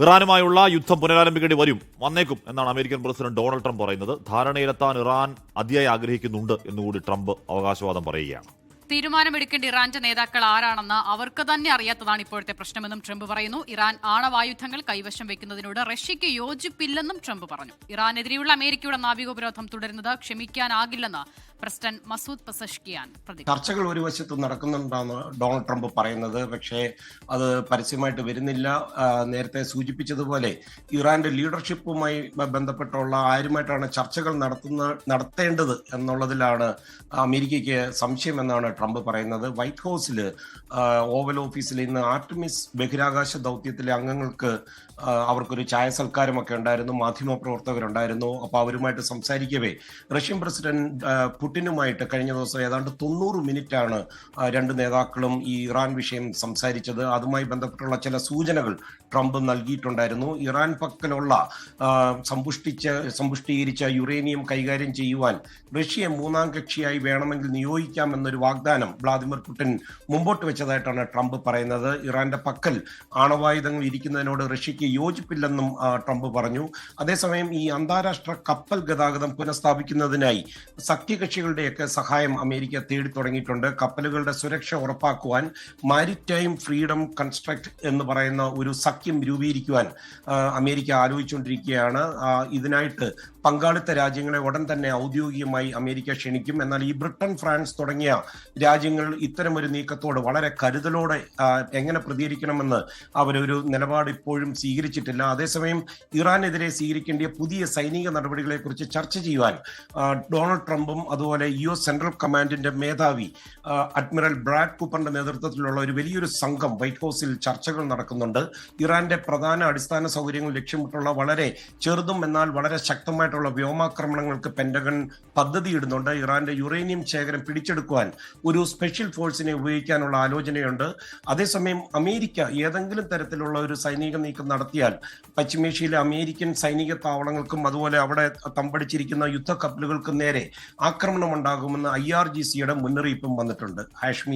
ഇറാനുമായുള്ള യുദ്ധം പുനരാരംഭിക്കേണ്ടി വന്നേക്കും എന്നാണ് അമേരിക്കൻ പ്രസിഡന്റ് ഡൊണാൾഡ് ട്രംപ് പറയുന്നത്. ധാരണയിലെത്താൻ ഇറാൻ അതിയായി ആഗ്രഹിക്കുന്നുണ്ട് എന്നുകൂടി ട്രംപ് അവകാശവാദം പറയുകയാണ്. തീരുമാനമെടുക്കേണ്ട ഇറാന്റെ നേതാക്കൾ ആരാണെന്ന് അവർക്ക് തന്നെ അറിയാത്തതാണ് ഇപ്പോഴത്തെ പ്രശ്നമെന്നും ട്രംപ് പറയുന്നു. ഇറാൻ ആണവായുധങ്ങൾ കൈവശം വെക്കുന്നതിനോട് റഷ്യയ്ക്ക് യോജിപ്പില്ലെന്നും ട്രംപ് പറഞ്ഞു. ഇറാനെതിരെയുള്ള അമേരിക്കയുടെ നാവികോപരോധം തുടരുന്നത് ക്ഷമിക്കാനാകില്ലെന്ന് പ്രസിഡന്റ് മസൂദ് പെസഷ്കിയാൻ പ്രതികരിച്ചു. ചർച്ചകൾ ഒരു വശത്ത് നടക്കുന്നുണ്ടെന്ന് ഡൊണാൾഡ് ട്രംപ് പറയുന്നത്, പക്ഷേ അത് പരസ്യമായിട്ട് വരുന്നില്ല. നേരത്തെ സൂചിപ്പിച്ചതുപോലെ ഇറാന്റെ ലീഡർഷിപ്പുമായി ബന്ധപ്പെട്ടുള്ള ആരുമായിട്ടാണ് ചർച്ചകൾ നടത്തേണ്ടത് എന്നുള്ളതിലാണ് അമേരിക്കയ്ക്ക് സംശയമെന്നാണ് ട്രംപ് പറയുന്നത്. വൈറ്റ് ഹൗസിൽ ഓവൽ ഓഫീസിൽ ഇന്ന് ആർട്ടിമിസ് ബഹിരാകാശ ദൗത്യത്തിലെ അംഗങ്ങൾക്ക് അവർക്കൊരു ചായ സൽക്കാരമൊക്കെ ഉണ്ടായിരുന്നു, മാധ്യമപ്രവർത്തകരുണ്ടായിരുന്നു. അപ്പോൾ അവരുമായിട്ട് സംസാരിക്കവേ റഷ്യൻ പ്രസിഡന്റ് പുടിനുമായിട്ട് കഴിഞ്ഞ ദിവസം ഏതാണ്ട് 90 മിനിറ്റാണ് രണ്ട് നേതാക്കളും ഈ ഇറാൻ വിഷയം സംസാരിച്ചത്. അതുമായി ബന്ധപ്പെട്ടുള്ള ചില സൂചനകൾ ട്രംപ് നൽകിയിട്ടുണ്ടായിരുന്നു. ഇറാൻ പക്കലുള്ള സമ്പുഷ്ടീകരിച്ച യുറേനിയം കൈകാര്യം ചെയ്യുവാൻ റഷ്യയെ മൂന്നാം കക്ഷിയായി വേണമെങ്കിൽ നിയോഗിക്കാമെന്നൊരു വാഗ്ദാനം വ്ളാദിമിർ പുടിൻ മുമ്പോട്ട് വെച്ചതായിട്ടാണ് ട്രംപ് പറയുന്നത്. ഇറാന്റെ പക്കൽ ആണവായുധങ്ങൾ ഇരിക്കുന്നതിനോട് റഷ്യയ്ക്ക് യോജിപ്പില്ലെന്നും ട്രംപ് പറഞ്ഞു. അതേസമയം ഈ അന്താരാഷ്ട്ര കപ്പൽ ഗതാഗതം പുനഃസ്ഥാപിക്കുന്നതിനായി സഖ്യകക്ഷികളുടെയൊക്കെ സഹായം അമേരിക്ക തേടി തുടങ്ങിയിട്ടുണ്ട്. കപ്പലുകളുടെ സുരക്ഷ ഉറപ്പാക്കുവാൻ മാരിടൈം ഫ്രീഡം കൺസ്ട്രക്ട് എന്ന് പറയുന്ന ഒരു സഖ്യം രൂപീകരിക്കുവാൻ അമേരിക്ക ആലോചിച്ചുകൊണ്ടിരിക്കുകയാണ്. ഇതിനായിട്ട് പങ്കാളിത്ത രാജ്യങ്ങളെ ഉടൻ തന്നെ ഔദ്യോഗികമായി അമേരിക്ക ക്ഷണിക്കും. എന്നാൽ ഈ ബ്രിട്ടൻ, ഫ്രാൻസ് തുടങ്ങിയ രാജ്യങ്ങൾ ഇത്തരമൊരു നീക്കത്തോട് വളരെ കരുതലോടെ എങ്ങനെ പ്രതികരിക്കണമെന്ന് അവരൊരു നിലപാട് ഇപ്പോഴും സ്വീകരിച്ചിട്ടില്ല. അതേസമയം ഇറാനെതിരെ സ്വീകരിക്കേണ്ട പുതിയ സൈനിക നടപടികളെ കുറിച്ച് ചർച്ച ചെയ്യുവാൻ ഡൊണാൾഡ് ട്രംപും അതുപോലെ US സെൻട്രൽ കമാൻഡിന്റെ മേധാവി അഡ്മിറൽ ബ്രാഡ് കൂപ്പറിന്റെ നേതൃത്വത്തിലുള്ള ഒരു വലിയൊരു സംഘം വൈറ്റ് ഹൗസിൽ ചർച്ചകൾ നടക്കുന്നുണ്ട്. ഇറാന്റെ പ്രധാന അടിസ്ഥാന സൗകര്യങ്ങൾ ലക്ഷ്യമിട്ടുള്ള വളരെ ചെറുതും എന്നാൽ വളരെ ശക്തമായിട്ടുള്ള വ്യോമാക്രമണങ്ങൾക്ക് പെന്റഗൺ പദ്ധതിയിടുന്നുണ്ട്. ഇറാന്റെ യുറേനിയം ശേഖരം പിടിച്ചെടുക്കുവാൻ ഒരു സ്പെഷ്യൽ ഫോഴ്സിനെ ഉപയോഗിക്കാനുള്ള ആലോചനയുണ്ട്. അതേസമയം അമേരിക്ക ഏതെങ്കിലും തരത്തിലുള്ള ഒരു സൈനിക നീക്കം നടത്തിയാൽ പശ്ചിമേഷ്യയിലെ അമേരിക്കൻ സൈനിക താവളങ്ങൾക്കും അതുപോലെ അവിടെ തമ്പടിച്ചിരിക്കുന്ന യുദ്ധക്കപ്പലുകൾക്കും നേരെ ആക്രമണം ഉണ്ടാകുമെന്ന് IRGCയുടെ മുന്നറിയിപ്പും വന്നിട്ടുണ്ട്. ഹാഷ്മി.